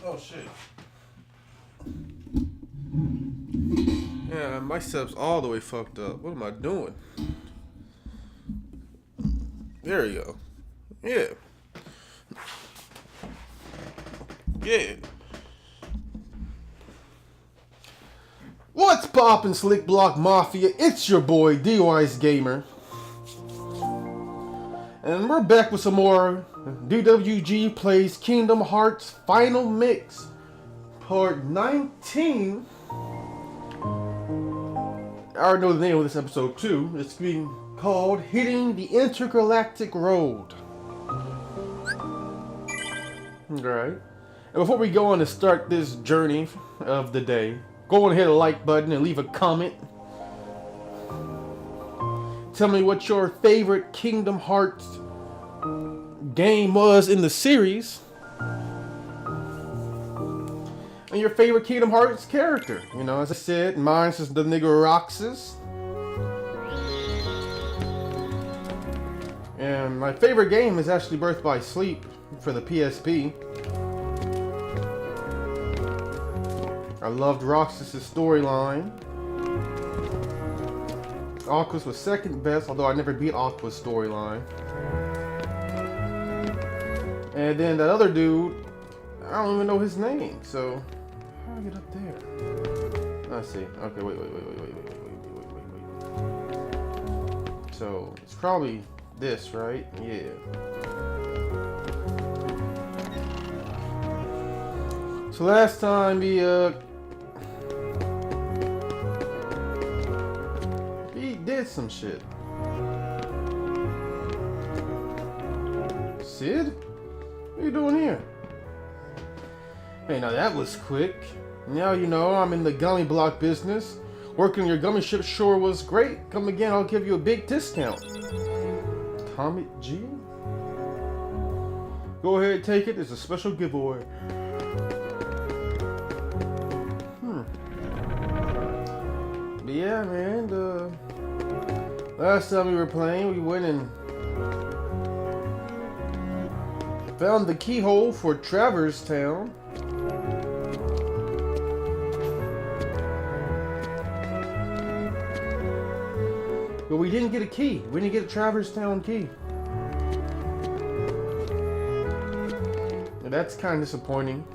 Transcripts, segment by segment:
Oh shit. Yeah, my setup's all the way fucked up. What am I doing? There you go. Yeah. Yeah. What's poppin', Slick Block Mafia? It's your boy, D.W.G Gamer. And we're back with some more D.W.G Plays Kingdom Hearts Final Mix. Part 19. I already know the name of this episode too. It's being called Hitting the Intergalactic Road. Alright. And before we go on to start this journey of the day, go on and hit a like button and leave a comment. Tell me what your favorite Kingdom Hearts game was in the series. And your favorite Kingdom Hearts character. You know, as I said, mine's is the nigga Roxas. And my favorite game is actually Birth by Sleep for the PSP. I loved Roxas' storyline. Aqua's was second best, although I never beat Aqua's storyline. And then that other dude, I don't even know his name, so how do I get up there? Let's see. Okay, wait. So it's probably this, right? Yeah. So last time he did some shit. Sid? What are you doing here? Hey, now that was quick. Now you know I'm in the gummy block business. Working on your gummy ship sure was great. Come again, I'll give you a big discount. Comet G? Go ahead, take it. It's a special giveaway. But yeah, man, last time we were playing, we went and found the keyhole for Traverse Town. But we didn't get a key. We didn't get a Traverse Town key. And that's kind of disappointing.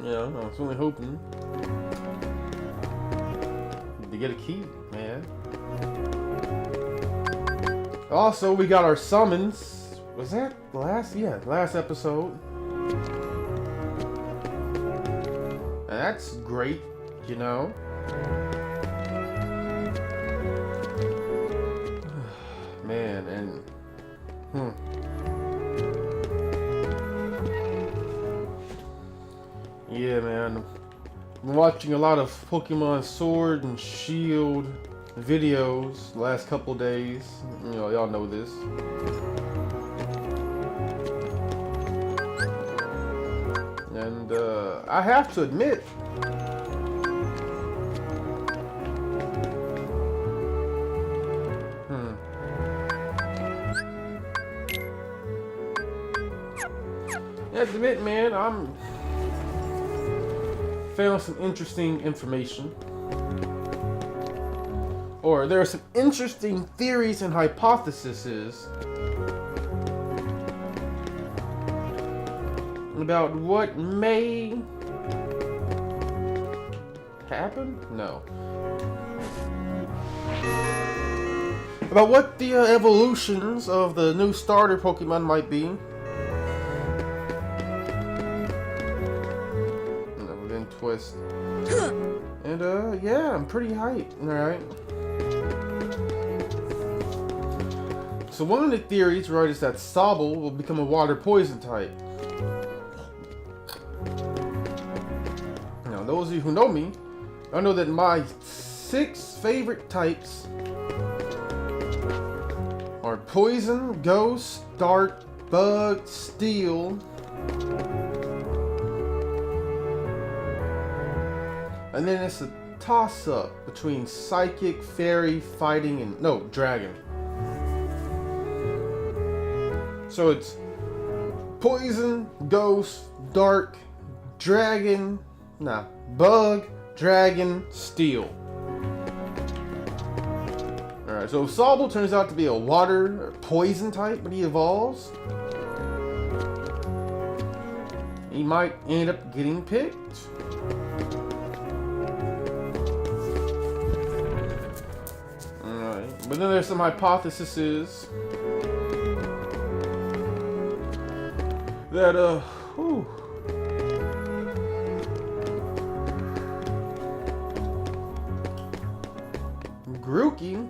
Yeah, I was only hoping to get a key, man. Also, we got our summons. Was that last? Yeah, last episode. And that's great, you know. Man, and yeah, man. I'm watching a lot of Pokemon Sword and Shield videos the last couple days. You know, y'all know this. And I have to admit, man, I'm found some interesting information. Or there are some interesting theories and hypotheses about what may happen? No. About what the evolutions of the new starter Pokemon might be. Twist. And yeah, I'm pretty hyped. Alright. So one of the theories, right, is that Sobble will become a water poison type. Now those of you who know me, I know that my 6 favorite types are Poison, Ghost, Dark, Bug, Steel, and then it's a toss-up between Psychic, Fairy, Fighting, and... no, Dragon. So it's poison, ghost, dark, dragon, bug, dragon, steel. Alright, so Sobble turns out to be a water or poison type when he evolves. He might end up getting picked. Alright, but then there's some hypotheses that, Grookey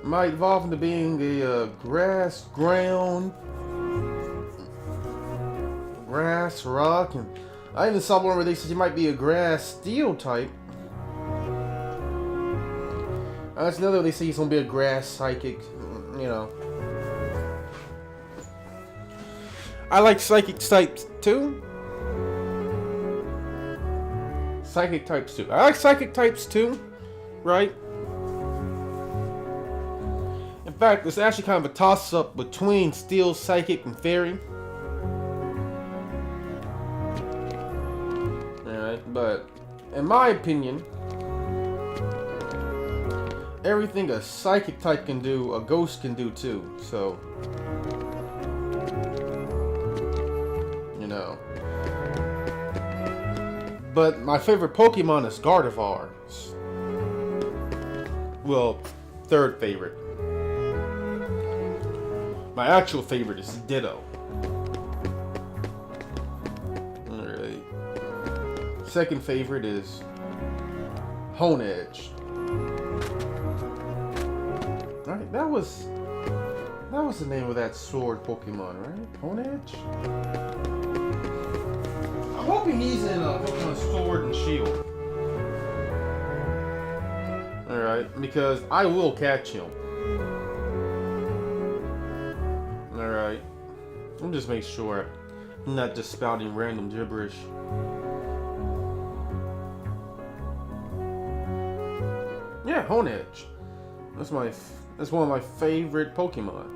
might evolve into being a grass ground, grass rock, and I even saw one where they said he might be a grass steel type. That's another one they say he's gonna be a grass psychic, you know. I like psychic types too. Psychic types too. I like psychic types too, right? In fact, it's actually kind of a toss-up between steel, psychic, and fairy. Alright, but in my opinion, everything a psychic type can do, a ghost can do too. So, you know. But my favorite Pokemon is Gardevoir. Well, third favorite. My actual favorite is Ditto. Alright. Second favorite is Honedge. Alright, that was the name of that sword Pokemon, right? Honedge? I'm hoping he's in Pokemon Sword and Shield. Alright, because I will catch him. Alright. Let me just make sure I'm not just spouting random gibberish. Yeah, Honedge. That's one of my favorite Pokemon.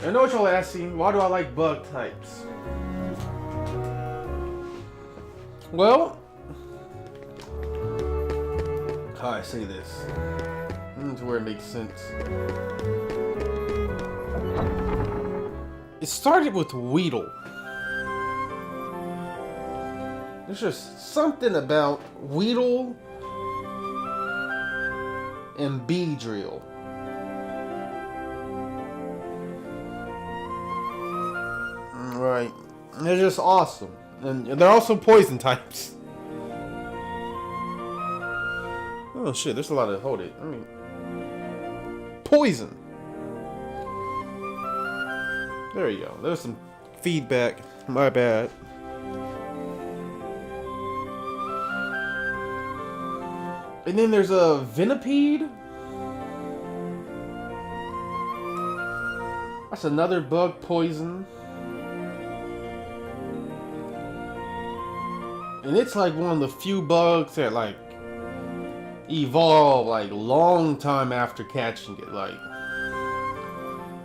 I know what y'all asking, why do I like bug types? Well, how I say this? To where it makes sense. It started with Weedle. There's just something about Weedle and Beedrill. Right. They're just awesome. And they're also poison types. Oh shit, there's a lot of, hold it. I mean, poison. There you go. There's some feedback. My bad. And then there's a Venipede. That's another bug poison. And it's like one of the few bugs that like evolve like long time after catching it. Like,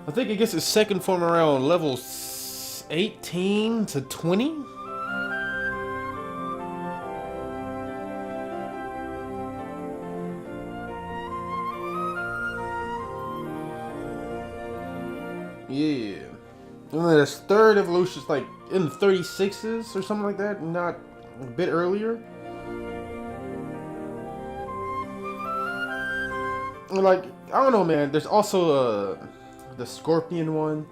I think it gets its second form around level 18 to 20. Yeah. And then its third evolution is like in the 36s or something like that, not a bit earlier. And like, I don't know, man. There's also the scorpion one.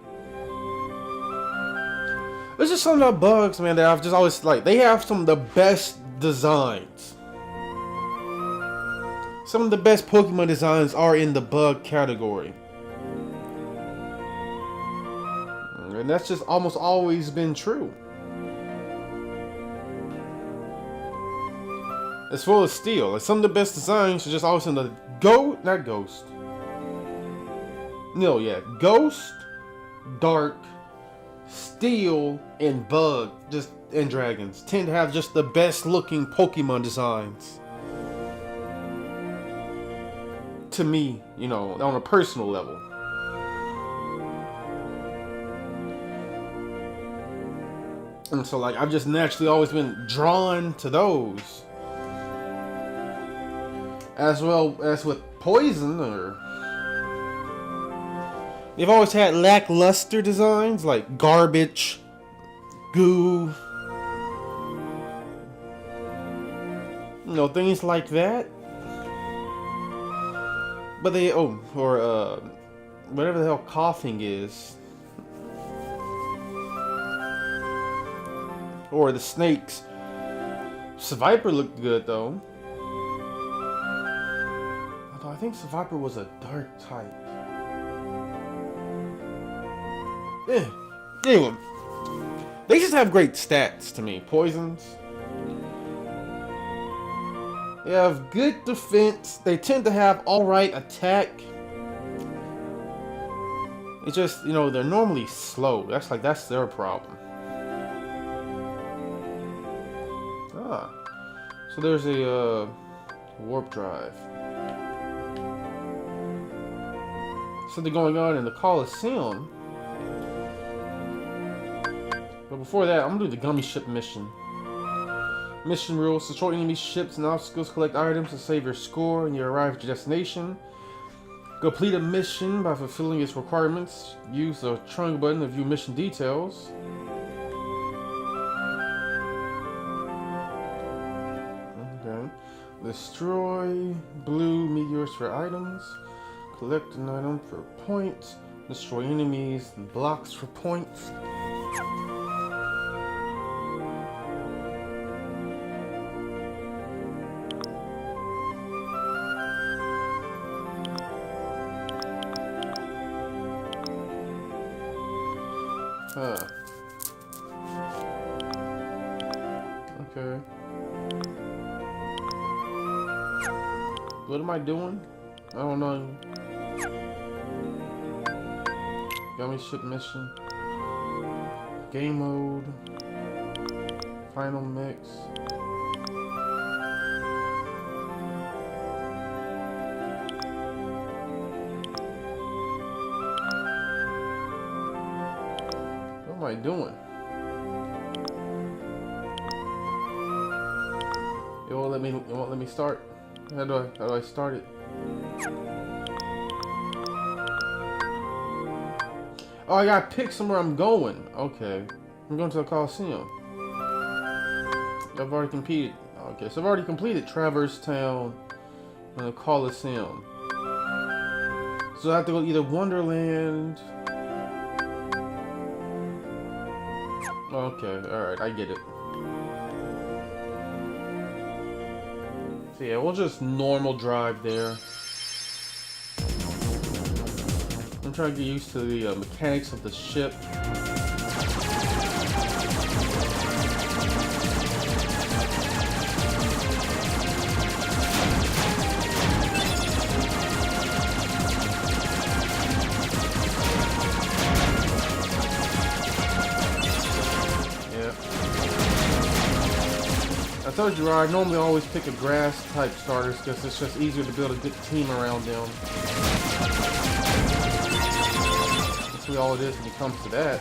There's just something about bugs, man, that I've just always like. They have some of the best designs. Some of the best Pokemon designs are in the bug category. And that's just almost always been true. As well as Steel. Like, some of the best designs are just always in the Ghost, Dark, Steel, and Bug, and Dragons tend to have just the best looking Pokemon designs. to me, you know, on a personal level. And so, like, I've just naturally always been drawn to those. As well as with Poison, or they've always had lackluster designs, like garbage, goo, you know, things like that. But they, whatever the hell coughing is. Or the snakes. Viper looked good though. Although I think Viper was a dark type. Yeah. Anyway. They just have great stats to me. Poisons. They have good defense. They tend to have alright attack. It's just, you know, they're normally slow. That's their problem. So there's a warp drive. Something going on in the Coliseum. But before that, I'm gonna do the gummy ship mission. Mission rules: destroy enemy ships and obstacles, collect items to save your score, and you arrive at your destination. Complete a mission by fulfilling its requirements. Use the triangle button to view mission details. Destroy blue meteors for items. Collect an item for points. Destroy enemies and blocks for points. Okay. What am I doing? I don't know. Gummy ship mission. Game mode. Final mix. What am I doing? It won't let me start. How do I start it? Oh, I gotta pick somewhere I'm going. Okay. I'm going to the Coliseum. I've already competed. Okay, so I've already completed Traverse Town and the Coliseum. So I have to go either Wonderland. Okay, alright, I get it. So yeah, we'll just normal drive there. I'm trying to get used to the mechanics of the ship. I told you, I normally always pick a grass type starters because it's just easier to build a good team around them. That's really all it is when it comes to that.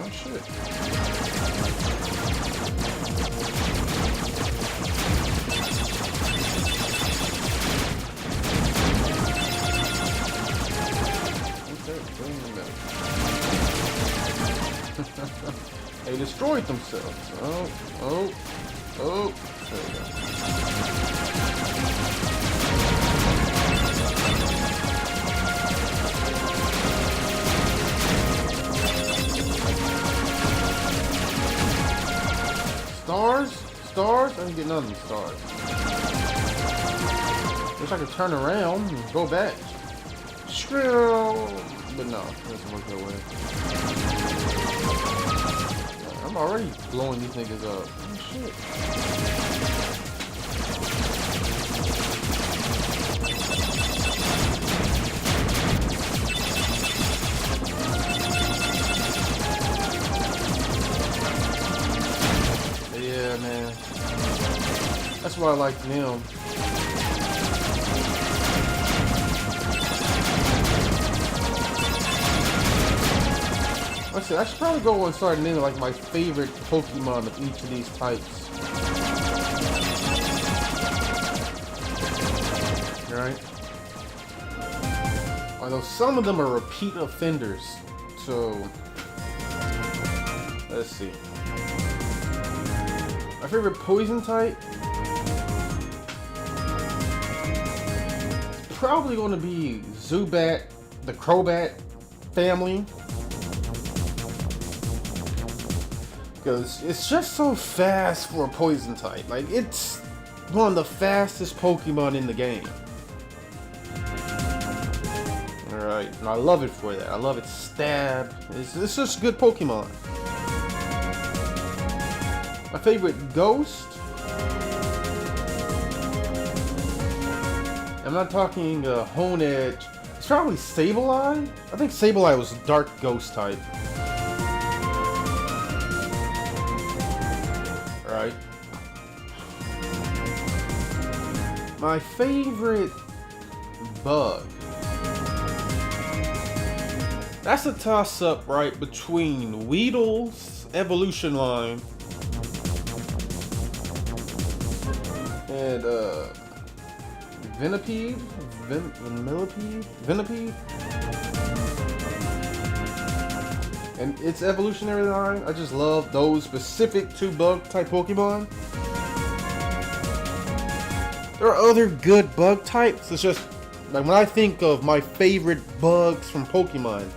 Oh shit. They destroyed themselves. Oh. There we go. Stars? I didn't get none of these stars. Wish I could turn around and go back. But no, it doesn't work that way. I'm already blowing these niggas up. Oh shit. that's why I like them. Let's see, I should probably go and start naming like my favorite Pokemon of each of these types. Alright. Although some of them are repeat offenders. So let's see. My favorite poison type? It's probably going to be Zubat, the Crobat family. Because it's just so fast for a poison type. Like, it's one of the fastest Pokemon in the game. Alright, and I love it for that. I love its stab. It's just good Pokemon. My favorite ghost? I'm not talking Honedge. It's probably Sableye? I think Sableye was a dark ghost type. Right. My favorite bug. That's a toss-up, right, between Weedle's evolution line and Venipede? Venipede? And its evolutionary line. I just love those specific two bug type Pokemon. There are other good bug types. It's just like when I think of my favorite bugs from Pokemon.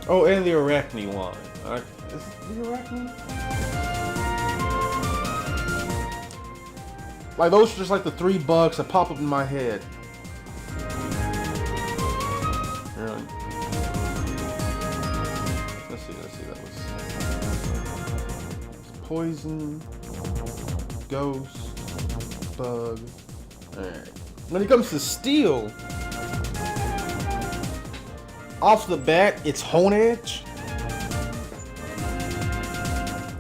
Oh, and the Arachne line. Is it the Arachne? Like those are just like the three bugs that pop up in my head. Really? Let's see, that was poison, ghost, bug. Alright. When it comes to steel, off the bat, it's Honedge.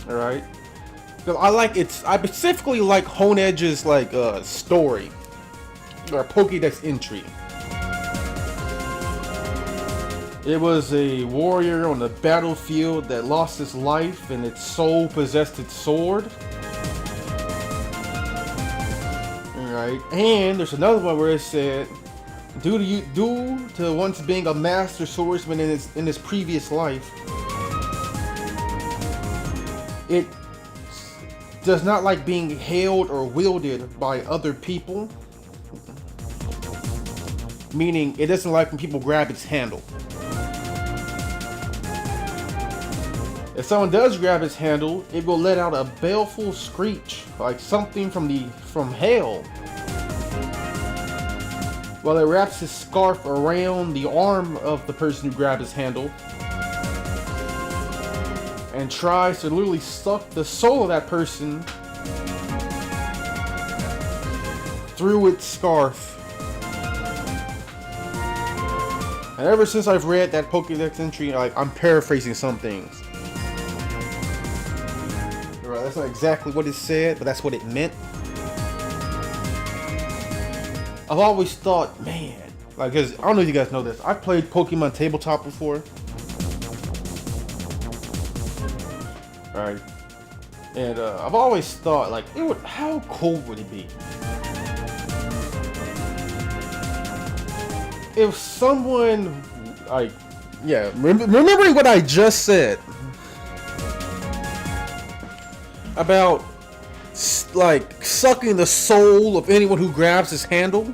Alright. I specifically like Honedge's like story or Pokédex entry. It was a warrior on the battlefield that lost his life and its soul possessed its sword. Alright, and there's another one where it said, due to once being a master swordsman in his previous life, it does not like being held or wielded by other people. Meaning, it doesn't like when people grab its handle. If someone does grab its handle, it will let out a baleful screech, like something from hell. While it wraps his scarf around the arm of the person who grabbed his handle and tries to literally suck the soul of that person through its scarf. And ever since I've read that Pokédex entry, I'm paraphrasing some things. Right, that's not exactly what it said, but that's what it meant. I've always thought, man, because I don't know if you guys know this, I've played Pokemon Tabletop before. Right, and I've always thought, like, how cool would it be if someone, like, yeah, remembering what I just said about, like, sucking the soul of anyone who grabs his handle.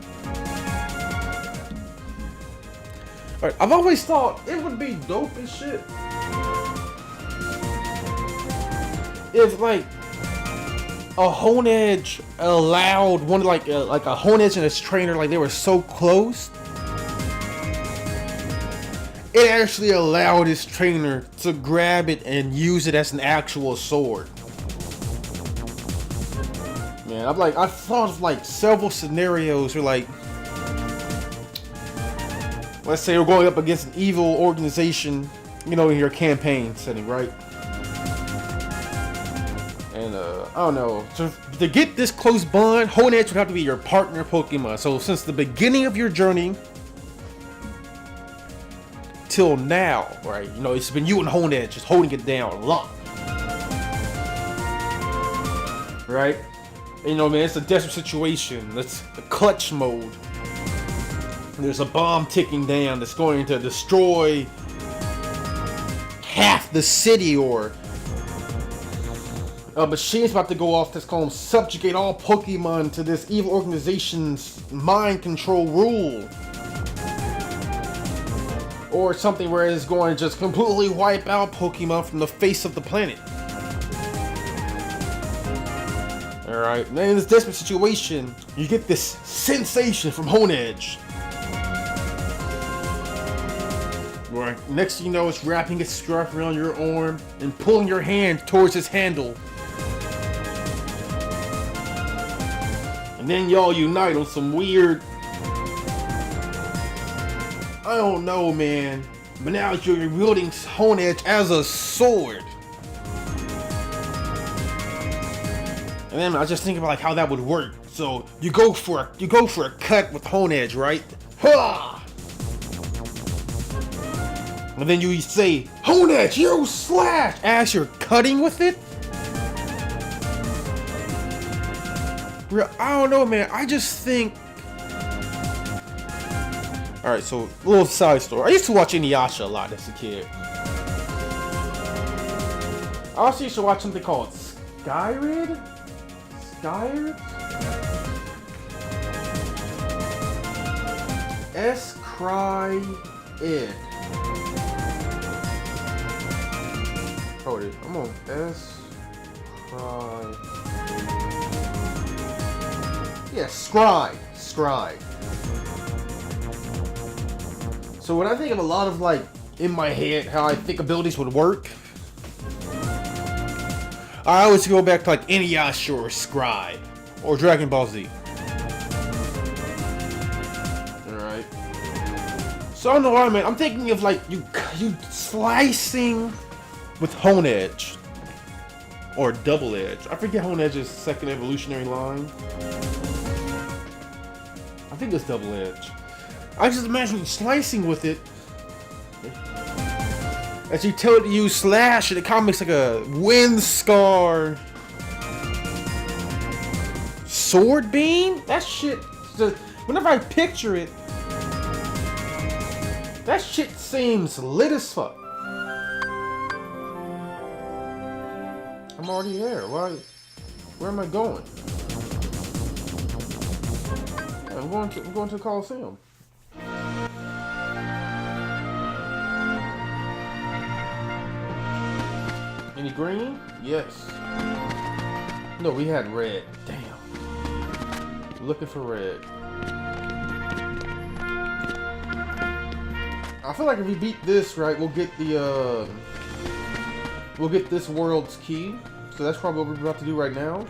Right, I've always thought it would be dope as shit if, like, a Honedge allowed one, like a Honedge and its trainer, like, they were so close, it actually allowed his trainer to grab it and use it as an actual sword. Man, I've thought of like several scenarios where, like, let's say you're going up against an evil organization, you know, in your campaign setting, right? And I don't know. So to get this close bond, Honedge would have to be your partner Pokemon. So since the beginning of your journey till now, right? You know, it's been you and Honedge just holding it down, locked. Right? And, you know, man, it's a desperate situation. It's a clutch mode. There's a bomb ticking down that's going to destroy half the city, or a machine's about to go off that's going to subjugate all Pokemon to this evil organization's mind control rule. Or something where it's going to just completely wipe out Pokemon from the face of the planet. Alright, and in this desperate situation, you get this sensation from Honedge. Right, next thing you know, it's wrapping its scarf around your arm and pulling your hand towards its handle. And then y'all unite on some weird... I don't know, man. But now you're wielding Honedge as a sword. And then I just think about like how that would work. So you go for a cut with Honedge, right? Ha! And then you say, Honedge, you slash! As you're cutting with it? I don't know, man. I just think... Alright, so, a little side story. I used to watch Inuyasha a lot as a kid. I also used to watch something called Skyrid? Skyrid? S-Cry-Id. Oh, it is. I'm on S-Cry... Yeah, Scry. So when I think of a lot of like, in my head, how I think abilities would work, I always go back to like Inuyasha or Scry or Dragon Ball Z. Alright. So I don't know why, man. I'm thinking of like you slicing with Honedge or Double Edge. I forget Honedge's second evolutionary line. I think it's Double Edge. I just imagine you slicing with it as you tell it to use slash, and it kind of makes like a wind scar sword beam. That shit, whenever I picture it, that shit seems lit as fuck. I'm already there. Why? Where am I going? I'm going to the Coliseum. Any green? Yes. No, we had red. Damn. Looking for red. I feel like if we beat this, right, we'll get the we'll get this world's key. So that's probably what we're about to do right now.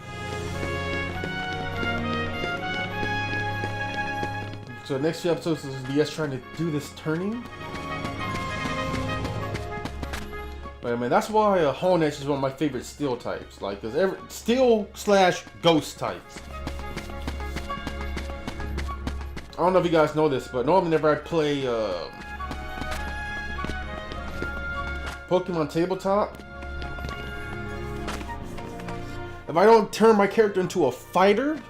So next few episodes is DS trying to do this turning. But I mean, that's why Honedge is one of my favorite steel types. Like, cause steel / ghost types. I don't know if you guys know this, but normally whenever I play Pokemon Tabletop, if I don't turn my character into a fighter,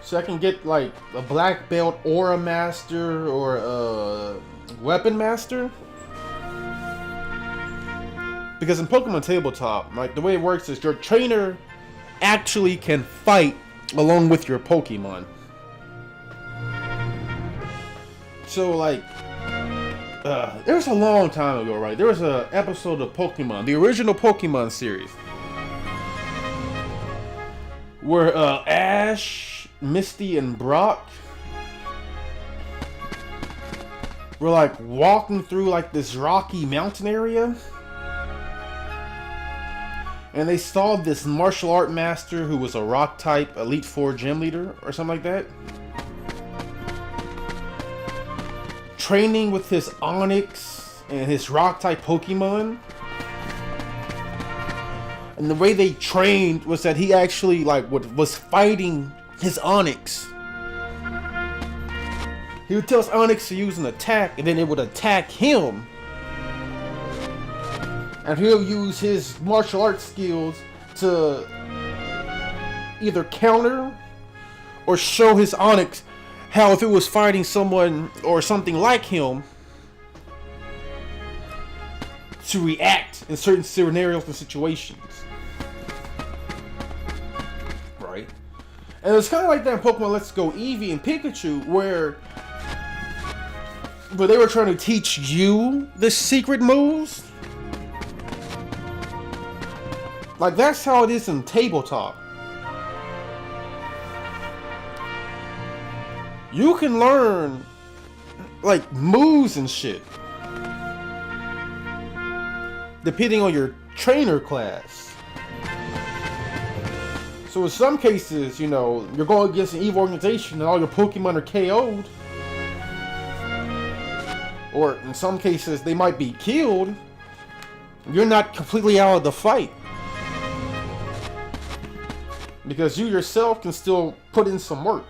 so I can get like a black belt or a master or a weapon master. Because in Pokemon Tabletop, like the way it works is your trainer actually can fight along with your Pokemon. So like, there was a long time ago, right? There was an episode of Pokemon, the original Pokemon series, where Ash, Misty, and Brock were like walking through like this rocky mountain area. And they saw this martial art master who was a rock type Elite Four gym leader or something like that, training with his Onix and his rock type Pokemon. And the way they trained was that he actually like was fighting his Onyx. He would tell his Onyx to use an attack, and then it would attack him. And he'll use his martial arts skills to either counter or show his Onyx how if it was fighting someone or something like him to react in certain scenarios and situations. Right? And it's kind of like that in Pokemon Let's Go Eevee and Pikachu where they were trying to teach you the secret moves. Like that's how it is in tabletop. You can learn like moves and shit depending on your trainer class. So in some cases, you know, you're going against an evil organization and all your Pokemon are KO'd. Or in some cases, they might be killed. You're not completely out of the fight. Because you yourself can still put in some work.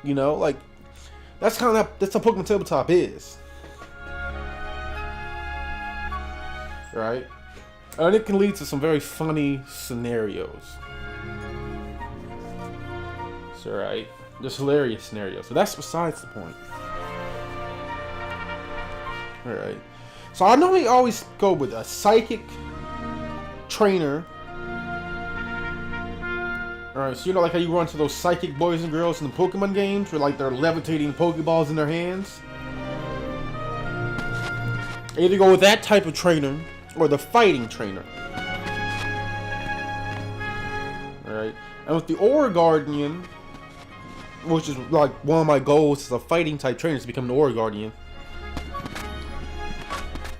You know, like, that's how Pokemon Tabletop is. Right? And it can lead to some very funny scenarios. It's alright. Just hilarious scenarios. So that's besides the point. Alright. So I normally always go with a psychic trainer. Alright, so you know like how you run to those psychic boys and girls in the Pokemon games where like they're levitating Pokeballs in their hands? I either go with that type of trainer or the fighting trainer. Alright. And with the Aura Guardian, which is like one of my goals as a fighting type trainer, is to become an Aura Guardian.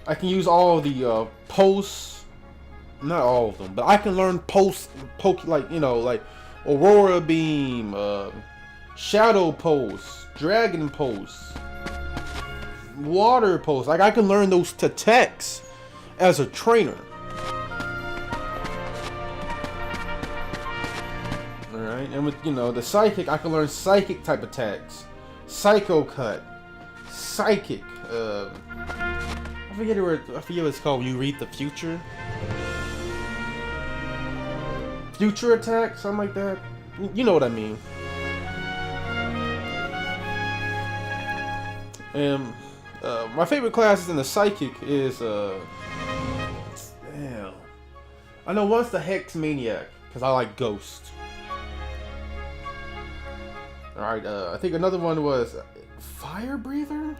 I can use all of the posts, not all of them, but I can learn posts, like, you know, like Aurora Beam, Shadow Pulse, Dragon Pulse, Water Pulse. Like I can learn those attacks as a trainer. Alright, and with, you know, the Psychic, I can learn Psychic type attacks. Psycho Cut, Psychic, I forget what it's called when you read the future. Future attack, something like that. You know what I mean. And my favorite classes in the Psychic is damn. I know one's the Hex Maniac because I like Ghost. All right, I think another one was Fire Breather.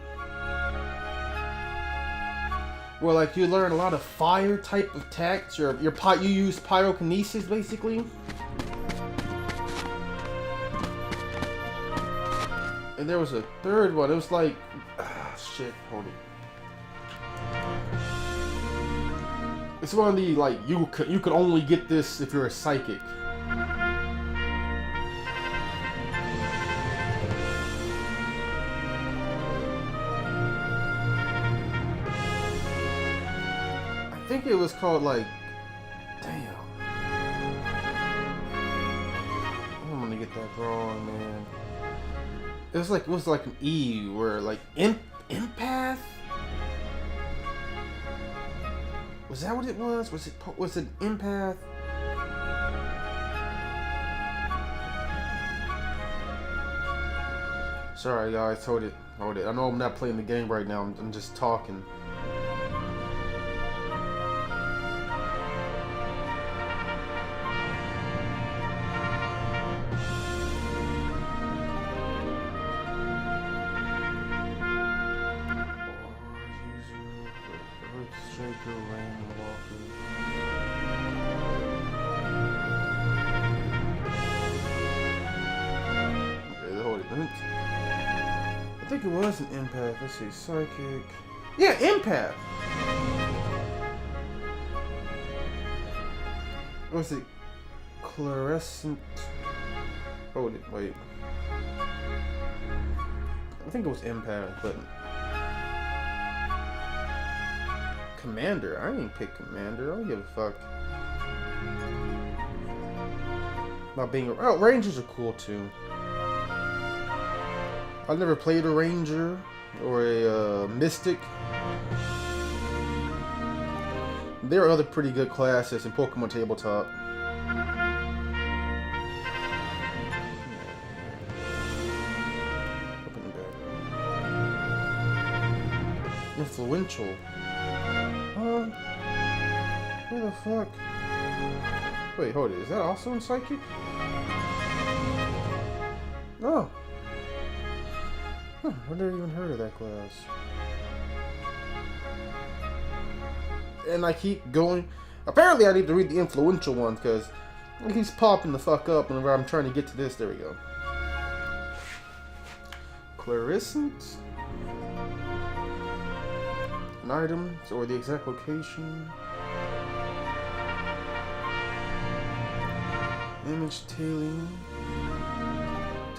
Where like you learn a lot of fire type attacks. You use pyrokinesis basically. And there was a third one. It was like shit. Hold it. It's one of the like you could only get this if you're a psychic. I think it was called like, damn. I'm gonna get that wrong, man. It was like an E where like empath. Was that what it was? Was it empath? Sorry guys, hold it. I know I'm not playing the game right now. I'm just talking. I think it was an empath. Let's see, psychic. Yeah, empath. What was it? Fluorescent. Hold it, wait. I think it was empath, but Commander. I ain't pick Commander. I don't give a fuck. Not being oh, Rangers are cool too. I've never played a Ranger or a Mystic. There are other pretty good classes in Pokemon Tabletop. Influential. Where the fuck? Wait, hold it. Is that also in Psychic? Oh. Huh, I've never even heard of that class. And I keep going. Apparently I need to read the influential one because it keeps popping the fuck up whenever I'm trying to get to this. There we go. Clariscent? An item or the exact location. Image tailing.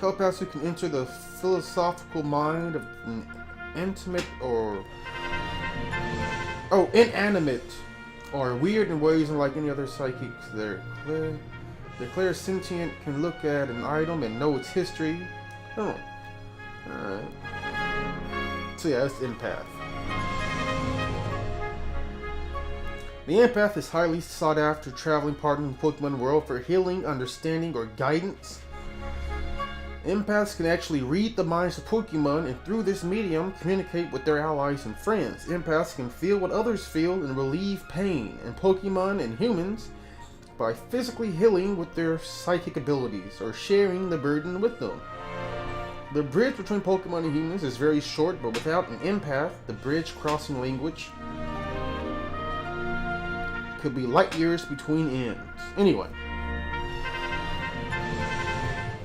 Telepaths who can enter the philosophical mind of an intimate or inanimate or weird in ways unlike any other psychics. They're clairsentient, can look at an item and know its history. Oh, alright. So yeah, it's empath. The empath is highly sought after traveling partner in the Pokemon world for healing, understanding, or guidance. Empaths can actually read the minds of Pokemon and through this medium communicate with their allies and friends. Empaths can feel what others feel and relieve pain in Pokemon and humans by physically healing with their psychic abilities or sharing the burden with them. The bridge between Pokemon and humans is very short, but without an empath, the bridge crossing language could be light years between ends. Anyway.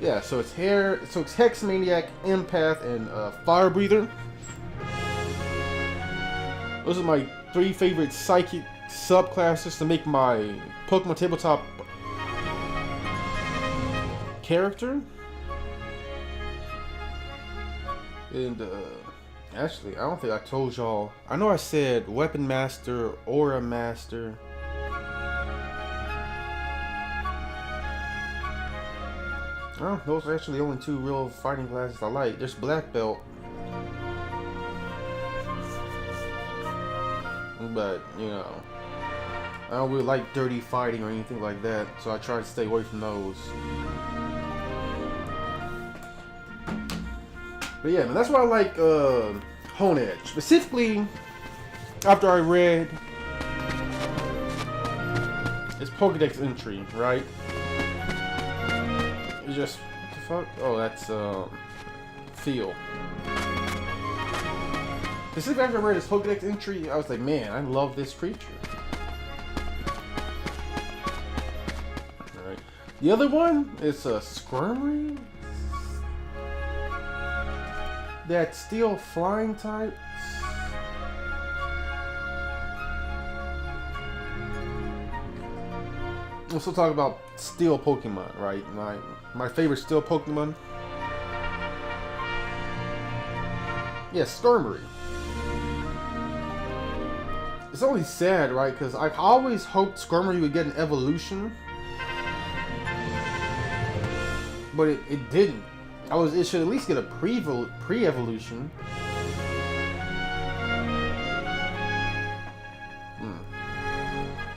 Yeah, so it's Hexmaniac, Empath, and Fire Breather. Those are my 3 favorite psychic subclasses to make my Pokemon Tabletop character. And actually, I don't think I told y'all. I know I said Weapon Master, Aura Master. Oh, those are actually the only 2 real fighting classes I like. There's Black Belt. But, you know, I don't really like dirty fighting or anything like that, so I try to stay away from those. But yeah, man, that's why I like Hone Edge. Specifically, after I read it's Pokedex entry, right? It's just, what the fuck? Oh, that's Feel. Specifically after I read this Pokedex entry, I was like, man, I love this creature. Alright. The other one is a Squirmy. That steel flying type. We'll still talk about steel Pokemon, right? My favorite steel Pokemon. Yeah, Skarmory. It's only sad, right? Because I always hoped Skarmory would get an evolution. But it didn't. It should at least get a pre-evolution.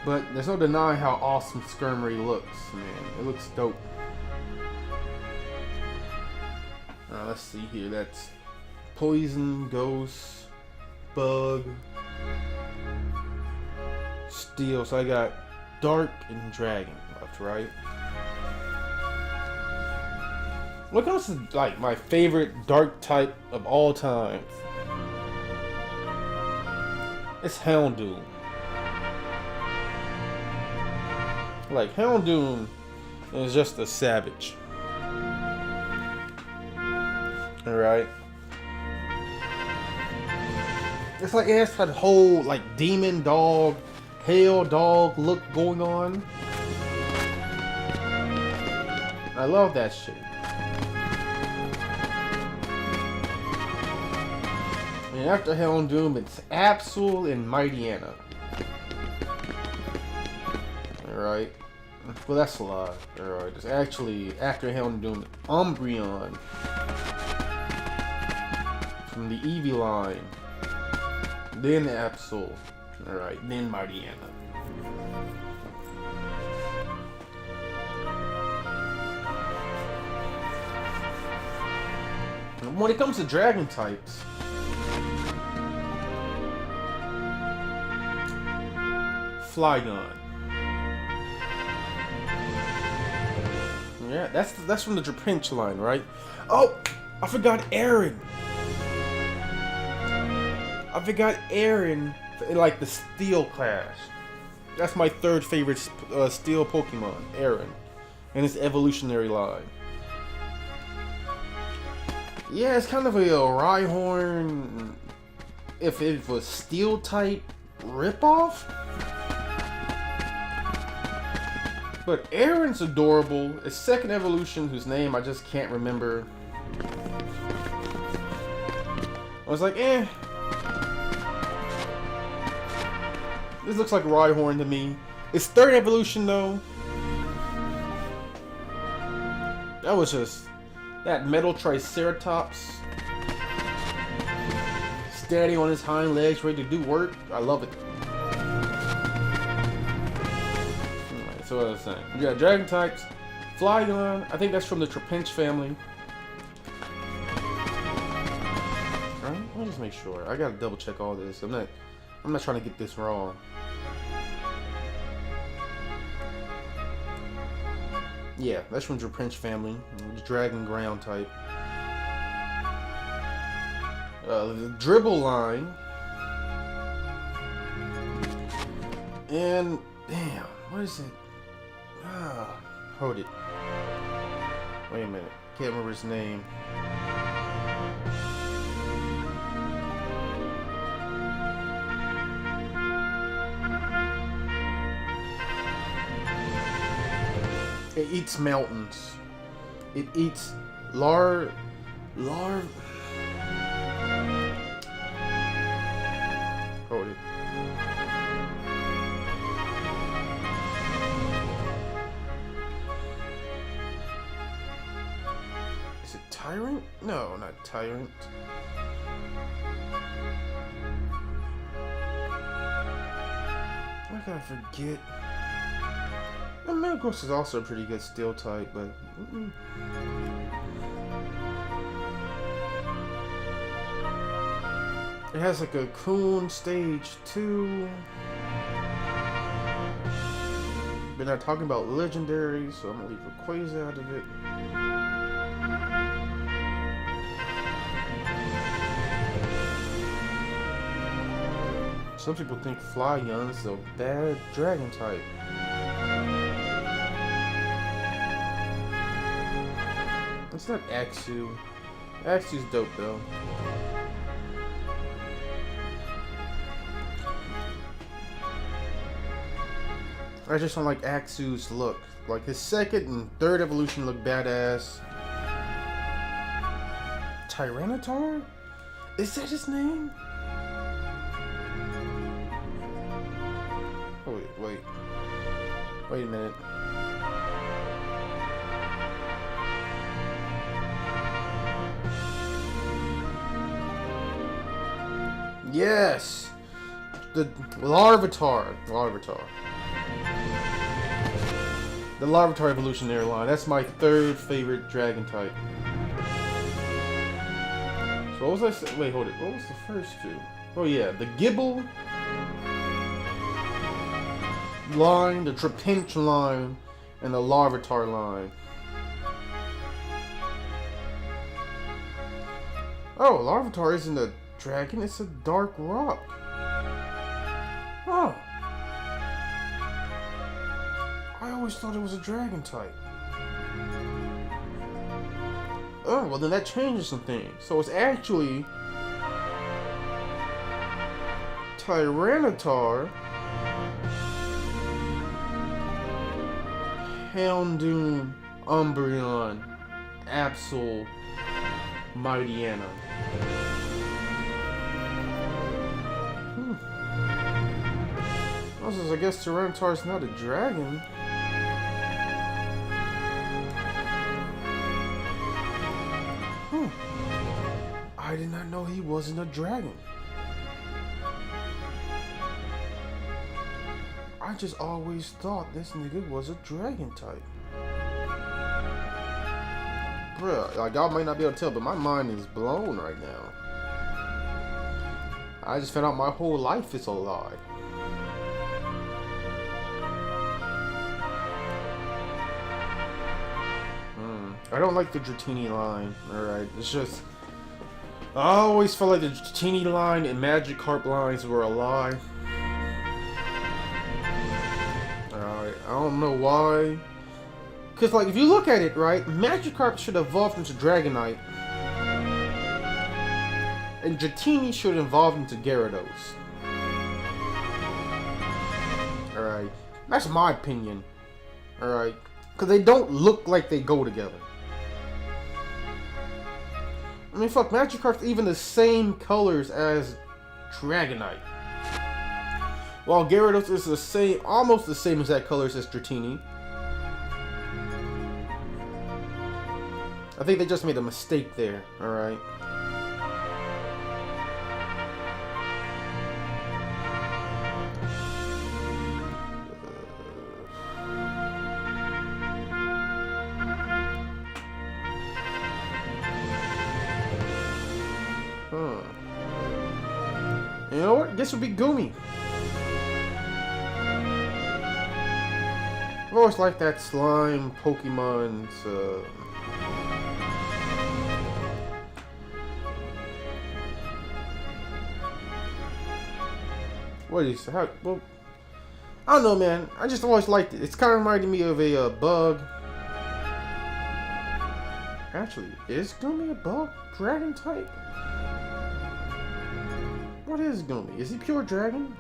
But there's no denying how awesome Skarmory looks, man. It looks dope. Let's see here. That's Poison, Ghost, Bug, Steel. So I got Dark and Dragon left, right? What comes to like my favorite dark type of all time? It's Houndoom. Like Houndoom is just a savage. Alright. It's like it has that whole like demon dog, hell dog look going on. I love that shit. And after Houndoom, it's Absol and Mightyena. Alright. Well, that's a lie. Alright. It's actually after Houndoom Umbreon from the Eevee line. Then Absol. Alright. Then Mightyena. When it comes to dragon types, Flygon. Yeah, that's from the Trapinch line, right? Oh, I forgot Aaron. I forgot Aaron in like the Steel class. That's my third favorite Steel Pokemon, Aaron, and his evolutionary line. Yeah, it's kind of a Rhyhorn if it was Steel type ripoff. But Aaron's adorable. His second evolution, whose name I just can't remember. I was like, eh. This looks like Rhyhorn to me. His third evolution, though, that was just that metal Triceratops standing on his hind legs, ready to do work. I love it. Alright, so what I was saying, you got dragon types, Flygon. I think that's from the Trapinch family. Alright, let me just make sure. I gotta double check all this. I'm not trying to get this wrong. Yeah, that's from the Trapinch family. The dragon ground type. The Dribble line. And damn, what is it? Hold it. Wait a minute. Can't remember his name. It eats mountains. It eats Hold it. Is it Tyrant? No, not Tyrant. I gotta forget. Metagross is also a pretty good Steel type, but it has like a Coon stage 2. We're not talking about legendaries, so I'm gonna leave Rayquaza out of it. Some people think Flygon's a bad dragon type. It's not Axew. Axew's dope though. I just don't like Axew's look. Like his second and third evolution look badass. Tyranitar? Is that his name? Oh, wait a minute. Yes! The Larvitar. The Larvitar evolutionary line. That's my third favorite dragon type. So what was I saying? Wait, hold it. What was the first two? Oh yeah, the Gibble line, the Trapinch line, and the Larvitar line. Oh, Larvitar isn't a dragon, it's a dark rock. Oh. I always thought it was a dragon type. Oh, well then that changes some things. So it's actually Tyranitar, Houndoom, Umbreon, Absol, Mightyena. This is because I guess Tyranitar's not a dragon. I did not know he wasn't a dragon. I just always thought this nigga was a dragon type. Bruh, like y'all might not be able to tell, but my mind is blown right now. I just found out my whole life is a lie. I don't like the Dratini line, alright? It's just... I always felt like the Dratini line and Magikarp lines were a lie. Alright, I don't know why. Because, like, if you look at it, right, Magikarp should evolve into Dragonite. And Dratini should evolve into Gyarados. Alright, that's my opinion. Alright, because they don't look like they go together. I mean, fuck, Magikarp's even the same colors as Dragonite. While Gyarados is the same, almost the same exact colors as Dratini. I think they just made a mistake there, alright? You know what? This would be Goomy. I've always liked that slime Pokemon's. What is how? Well, I don't know, man. I just always liked it. It's kind of reminding me of a bug. Actually, is Goomy a bug dragon type? What is Goomy? Is he pure dragon?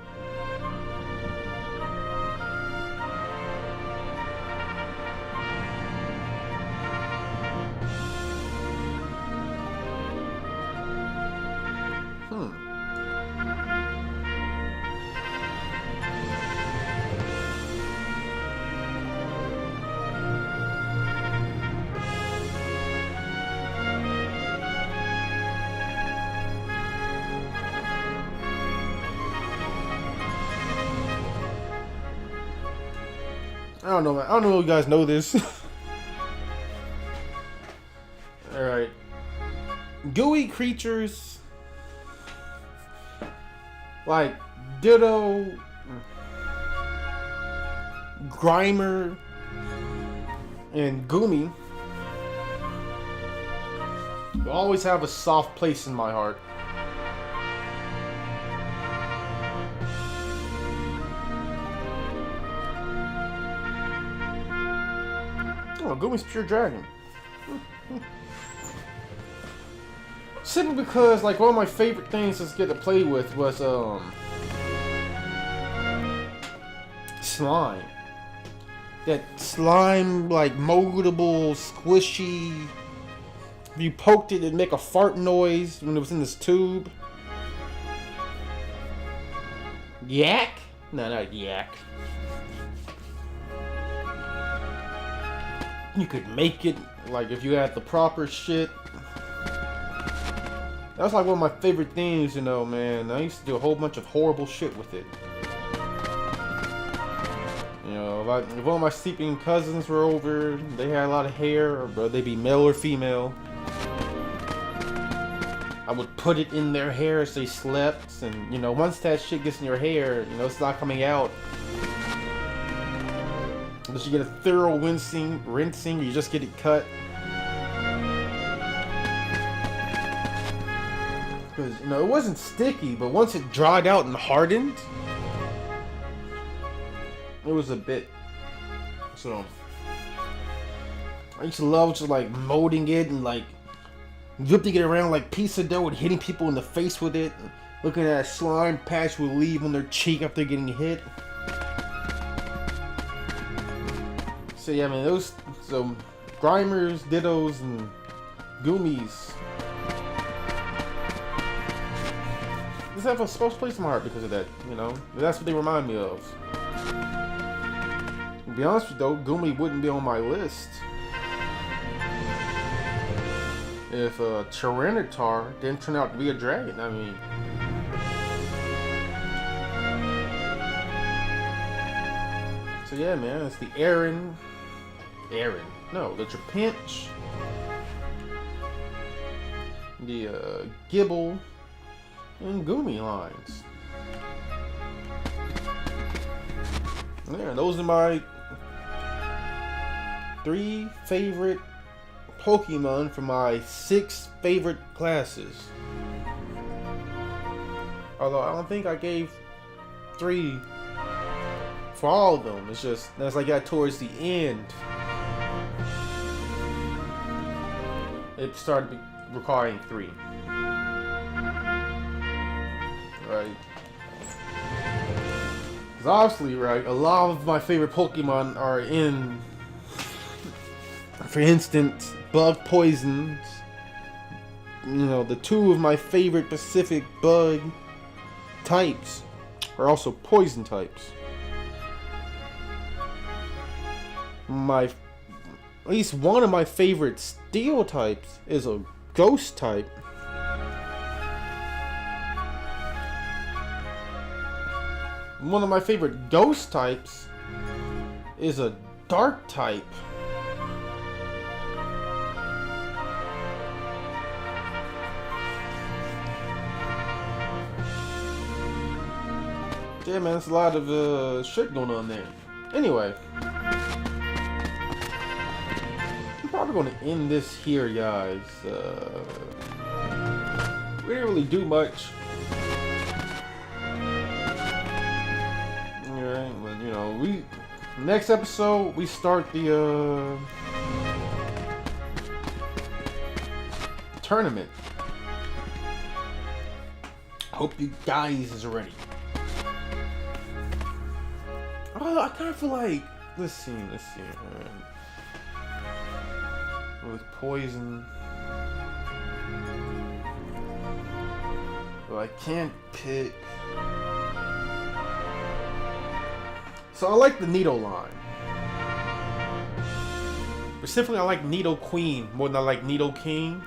I don't know, man. I don't know if you guys know this. Alright. Gooey creatures like Ditto, Grimer, and Goomy will always have a soft place in my heart. Oh, Goomy's pure dragon. Simply because, like, one of my favorite things to get to play with was, slime. That slime, like, moldable, squishy. If you poked it, it'd make a fart noise when it was in this tube. Yak? No, not yak. You could make it, like, if you had the proper shit. That's like one of my favorite things, you know, man. I used to do a whole bunch of horrible shit with it. You know, if one of my sleeping cousins were over, they had a lot of hair, or they'd be male or female. I would put it in their hair as they slept, and, you know, once that shit gets in your hair, you know, it's not coming out. Unless you get a thorough rinsing, or you just get it cut. Because, you know, it wasn't sticky, but once it dried out and hardened, it was a bit. So, I used to love just, like, molding it and, like, whipping it around like pizza dough and hitting people in the face with it. Looking at that slime patch would leave on their cheek after getting hit. So yeah, man, those Grimers, Dittos, and Goomies. Just have a special place in my heart because of that, you know? That's what they remind me of. be honest with you though, Gumi wouldn't be on my list if Tyranitar didn't turn out to be a dragon. I mean, so yeah, man, it's the the Trapinch, the Gibble, and Gumi lines. Yeah, those are my 3 favorite Pokemon from my 6 favorite classes. Although I don't think I gave 3 for all of them. It's just as I got towards the end, it started requiring 3. Right. Because obviously, right, a lot of my favorite Pokemon are in, for instance, bug poisons. You know, the 2 of my favorite Pacific bug types are also poison types. At least one of my favorite steel types is a ghost type. One of my favorite ghost types is a dark type. Yeah, man, there's a lot of shit going on there. Anyway, I'm probably going to end this here, guys. We didn't really do much. Alright, but you know, next episode we start the tournament. Hope you guys is ready. Oh, I kind of feel like, let's see. Alright. With poison. Well, I can't pick. So I like the Nido line. Specifically, I like Nido Queen more than I like Nido King.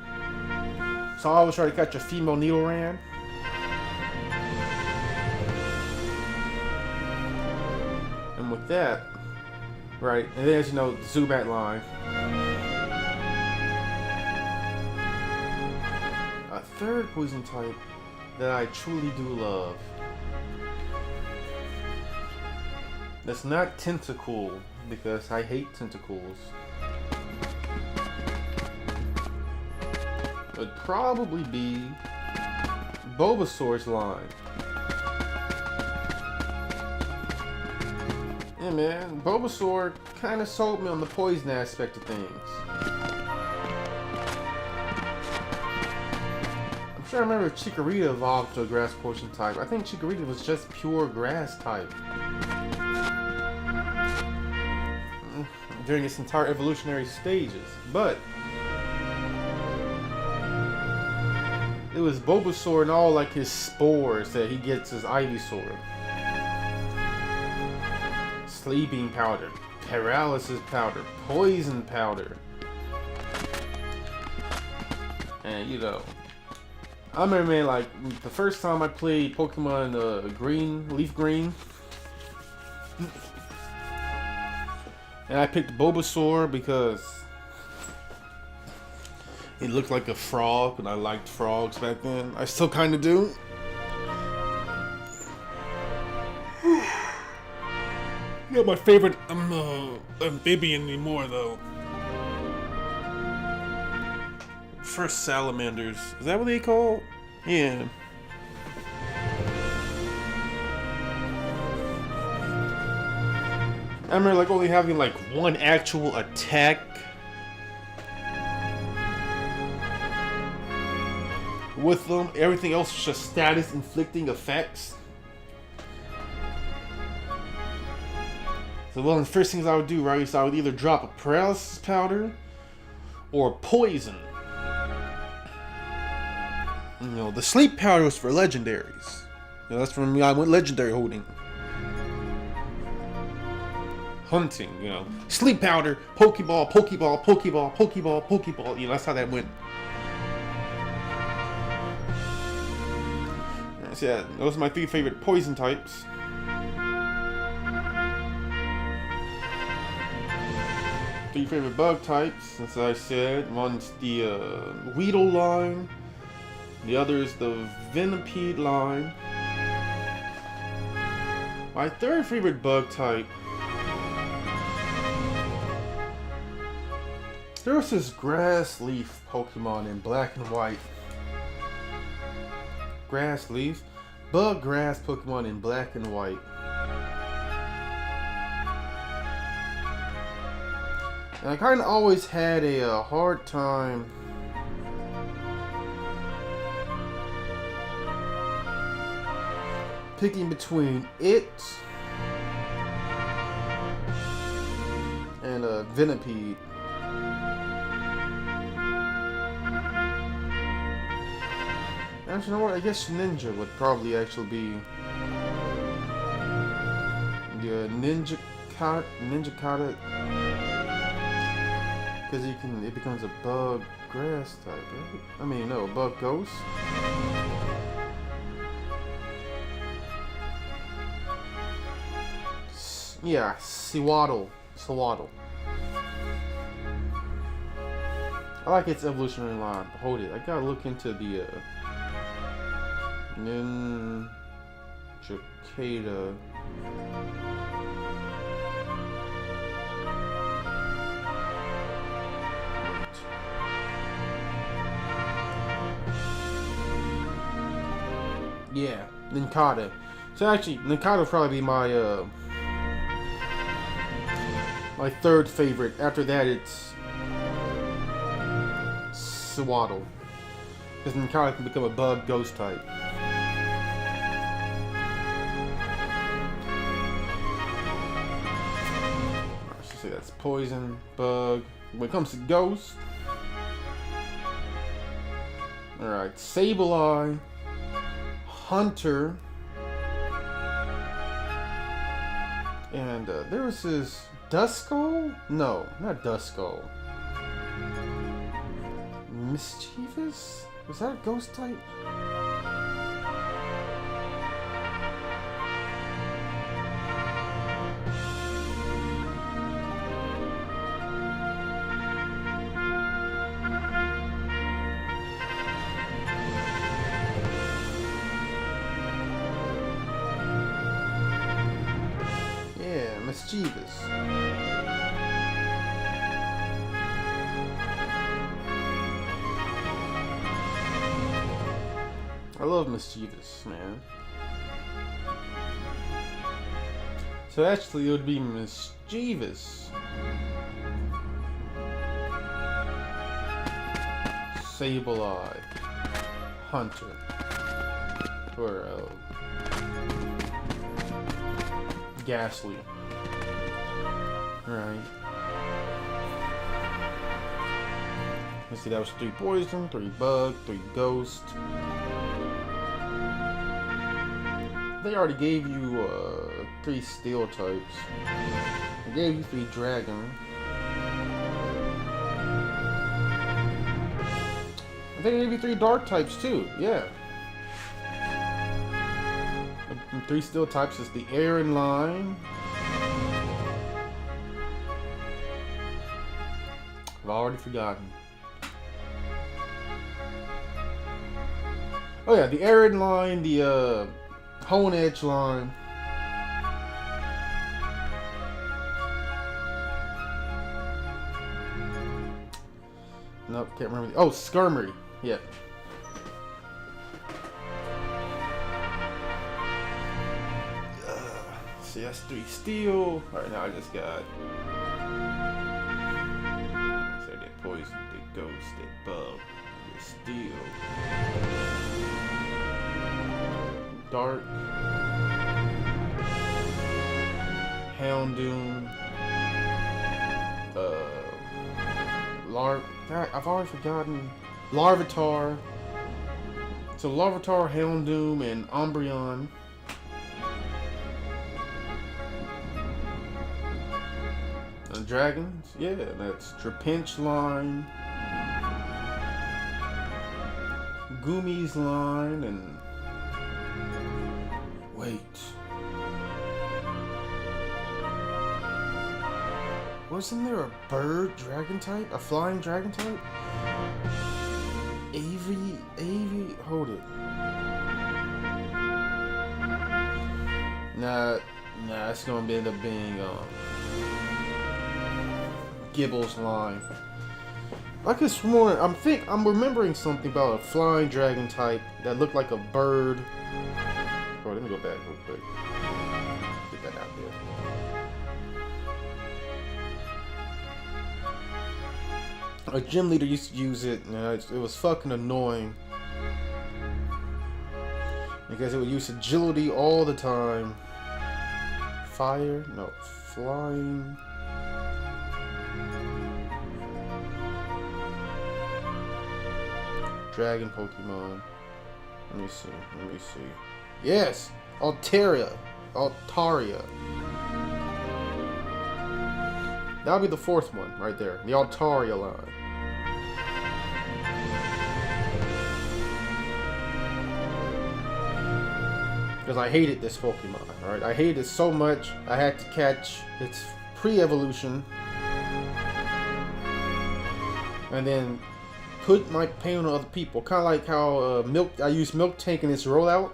So I always try to catch a female Nidoran. And with that, right, and then as you know, the Zubat line. A third poison type that I truly do love. That's not Tentacool, because I hate tentacles. Would probably be Bulbasaur's line. Yeah, man, Bulbasaur kind of sold me on the poison aspect of things. I'm sure I remember Chikorita evolved to a grass poison type. I think Chikorita was just pure grass type during its entire evolutionary stages, but it was Bulbasaur and all like his spores that he gets his Ivysaur. Sleeping powder, paralysis powder, poison powder. And you know, I remember, man, like the first time I played Pokemon Leaf Green, and I picked Bulbasaur because it looked like a frog, and I liked frogs back then. I still kind of do. Not my favorite amphibian anymore, though. First salamanders. Is that what they call? Yeah. I remember like only having like one actual attack with them. Everything else was just status inflicting effects. So one of the first things I would do, right, is I would either drop a paralysis powder or poison. You know, the sleep powder was for legendaries. You know, that's when I went legendary holding. hunting, you know. Sleep powder, Pokeball, Pokeball, Pokeball, Pokeball, Pokeball. You know, that's how that went. So yeah, those are my 3 favorite poison types. Three favorite bug types, as I said. One's the Weedle line. The other is the Venipede line. My 3rd favorite bug type. There was this grass leaf Pokemon in black and white. Grass leaf? Bug grass Pokemon in black and white. And I kind of always had a hard time picking between it and Venipede. Actually, you know what? I guess Ninja would probably actually be the Ninja Kata. Because it becomes a bug grass type, right? I mean, no, a bug ghost. Yeah, Sewaddle. I like its evolutionary line. Hold it, I gotta look into the Ninjakata. Yeah, Nincada. So actually, Nincada will probably be my my 3rd favorite. After that, it's Sewaddle, because Nincada can become a bug ghost type. I should say that's poison, bug. When it comes to ghost, all right, Sableye, Hunter, and there was this Duskull? No, not Duskull. Mischievous? Was that a ghost type? Mischievous. I love Mischievous, man. So actually it would be Mischievous, Sableye, Hunter, or Ghastly. Right. Let's see, that was 3 poison, 3 bug, 3 ghost. They already gave you 3 steel types. They gave you 3 dragon. I think they gave you 3 dark types too, yeah. And 3 steel types is the Aaron line. I've already forgotten. Oh yeah, the Arid line, the Hone Edge line. Nope, can't remember. Oh, Skirmery. Yeah. See, that's 3 steel. Alright, now I just got... So that poison, that ghost, that bug, that steel. Dark. Houndoom. God, I've already forgotten. Larvitar. So Larvitar, Houndoom, and Umbreon. Dragons? Yeah, that's Trapinch line, Gumi's line, and wait. Wasn't there a bird dragon type? A flying dragon type? Avi, hold it. Nah, it's gonna end up being Gibble's line. I could sworn I'm remembering something about a flying dragon type that looked like a bird. Oh, let me go back real quick. Get that out there. A gym leader used to use it, and it was fucking annoying because it would use agility all the time. Fire? No, flying. Dragon Pokemon. Let me see. Yes! Altaria. That'll be the fourth one right there. The Altaria line. Because I hated this Pokemon, alright? I hated it so much, I had to catch its pre-evolution. And then put my pain on other people. Kind of like how I used Milk Tank in its rollout.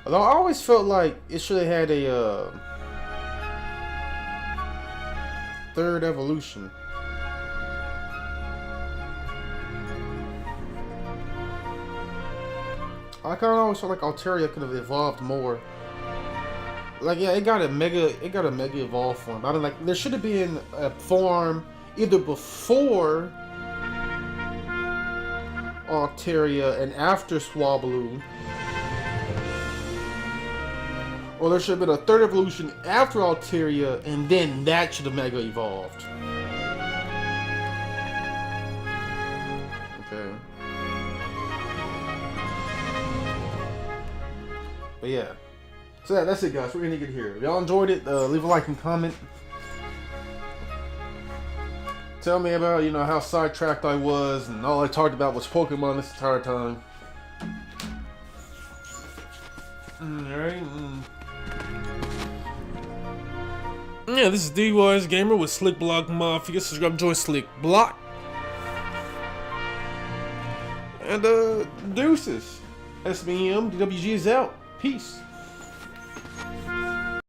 Although I always felt like it should have had a third evolution. I kind of always felt like Altaria could have evolved more. Like, yeah, it got a mega evolved form. I don't like. There should have been a form either before Altaria and after Swablu, or there should have been a third evolution after Altaria, and then that should have mega evolved. Okay. But yeah. So that's it, guys. We're gonna get here. If y'all enjoyed it, leave a like and comment. Tell me about, how sidetracked I was, and all I talked about was Pokemon this entire time. Alright. Yeah, this is D.W.G Gamer with Slick Block Mafia. Subscribe, join Slick Block. And, deuces. SBM, D.W.G is out. Peace.